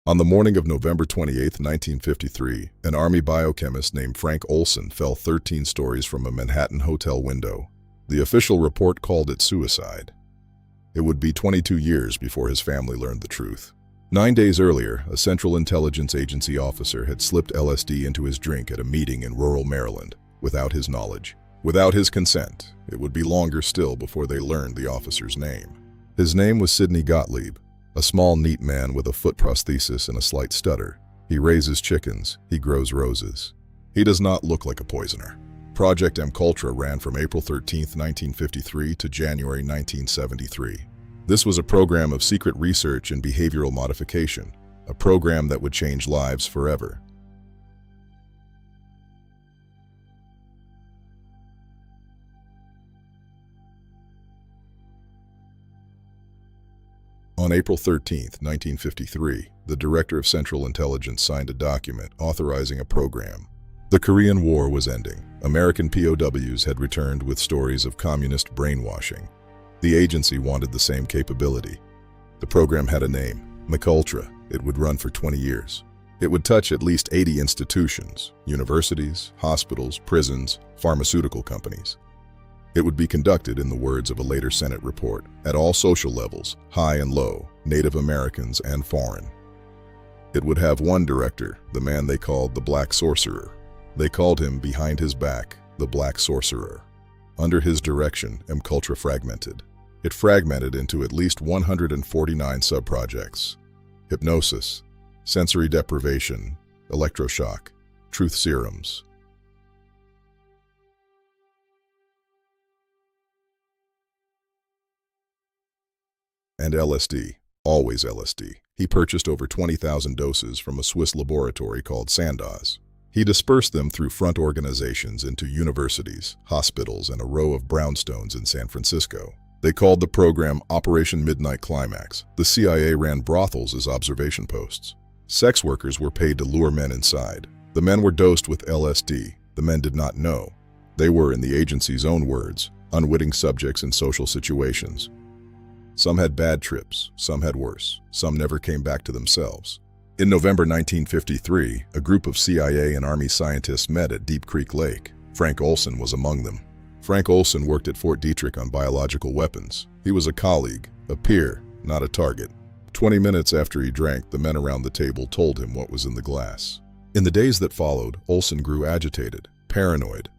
On the morning of November 28, 1953, an Army biochemist named Frank Olson fell 13 stories from a Manhattan hotel window. The official report called it suicide. It would be 22 years before his family learned the truth. 9 days earlier, a Central Intelligence Agency officer had slipped LSD into his drink at a meeting in rural Maryland, without his knowledge. Without his consent, it would be longer still before they learned the officer's name. His name was Sidney Gottlieb, a small, neat man with a foot prosthesis and a slight stutter. He raises chickens, he grows roses. He does not look like a poisoner. Project MKULTRA ran from April 13, 1953 to January 1973. This was a program of secret research and behavioral modification, a program that would change lives forever. On April 13, 1953, the Director of Central Intelligence signed a document authorizing a program. The Korean War was ending. American POWs had returned with stories of communist brainwashing. The agency wanted the same capability. The program had a name, MKULTRA. It would run for 20 years. It would touch at least 80 institutions, universities, hospitals, prisons, pharmaceutical companies. It would be conducted, in the words of a later Senate report, at all social levels, high and low, Native Americans and foreign. It would have one director, the man they called the Black Sorcerer. They called him, behind his back, the Black Sorcerer. Under his direction, MKULTRA fragmented. It fragmented into at least 149 subprojects: hypnosis, sensory deprivation, electroshock, truth serums. And LSD, always LSD. He purchased over 20,000 doses from a Swiss laboratory called Sandoz. He dispersed them through front organizations into universities, hospitals, and a row of brownstones in San Francisco. They called the program Operation Midnight Climax. The CIA ran brothels as observation posts. Sex workers were paid to lure men inside. The men were dosed with LSD. The men did not know. They were, in the agency's own words, unwitting subjects in social situations. Some had bad trips, some had worse, some never came back to themselves. In November 1953, a group of CIA and Army scientists met at Deep Creek Lake. Frank Olson was among them. Frank Olson worked at Fort Detrick on biological weapons. He was a colleague, a peer, not a target. 20 minutes after he drank, the men around the table told him what was in the glass. In the days that followed, Olson grew agitated, paranoid.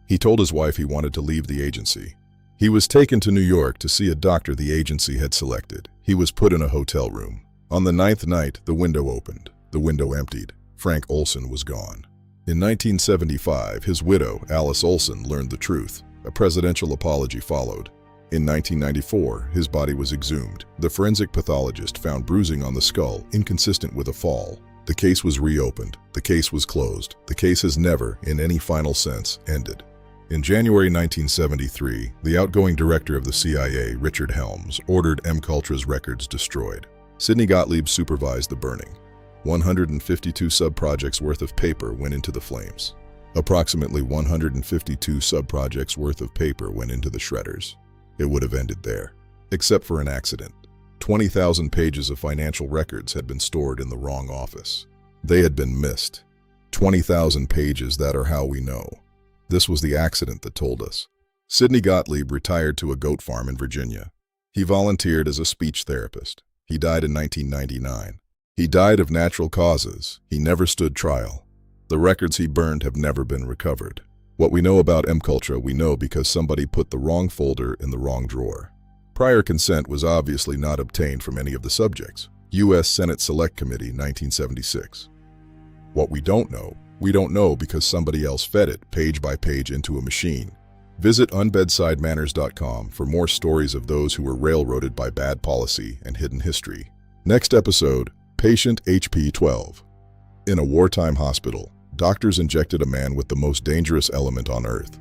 He told his wife he wanted to leave the agency. He was taken to New York to see a doctor the agency had selected. He was put in a hotel room. On the 9th night, the window opened. The window emptied. Frank Olson was gone. In 1975, his widow, Alice Olson, learned the truth. A presidential apology followed. In 1994, his body was exhumed. The forensic pathologist found bruising on the skull, inconsistent with a fall. The case was reopened. The case was closed. The case has never, in any final sense, ended. In January 1973, the outgoing director of the CIA, Richard Helms, ordered MKULTRA's records destroyed. Sidney Gottlieb supervised the burning. 152 subprojects worth of paper went into the flames. Approximately 152 subprojects worth of paper went into the shredders. It would have ended there, except for an accident. 20,000 pages of financial records had been stored in the wrong office. They had been missed. 20,000 pages, that are how we know. This was the accident that told us. Sidney Gottlieb retired to a goat farm in Virginia. He volunteered as a speech therapist. He died in 1999. He died of natural causes. He never stood trial. The records he burned have never been recovered. What we know about MKULTRA we know because somebody put the wrong folder in the wrong drawer. Prior consent was obviously not obtained from any of the subjects. U.S. Senate Select Committee, 1976. What we don't know because somebody else fed it page by page into a machine. Visit unbedsidemanners.com for more stories of those who were railroaded by bad policy and hidden history. Next episode, Patient HP 12. In a wartime hospital, doctors injected a man with the most dangerous element on Earth.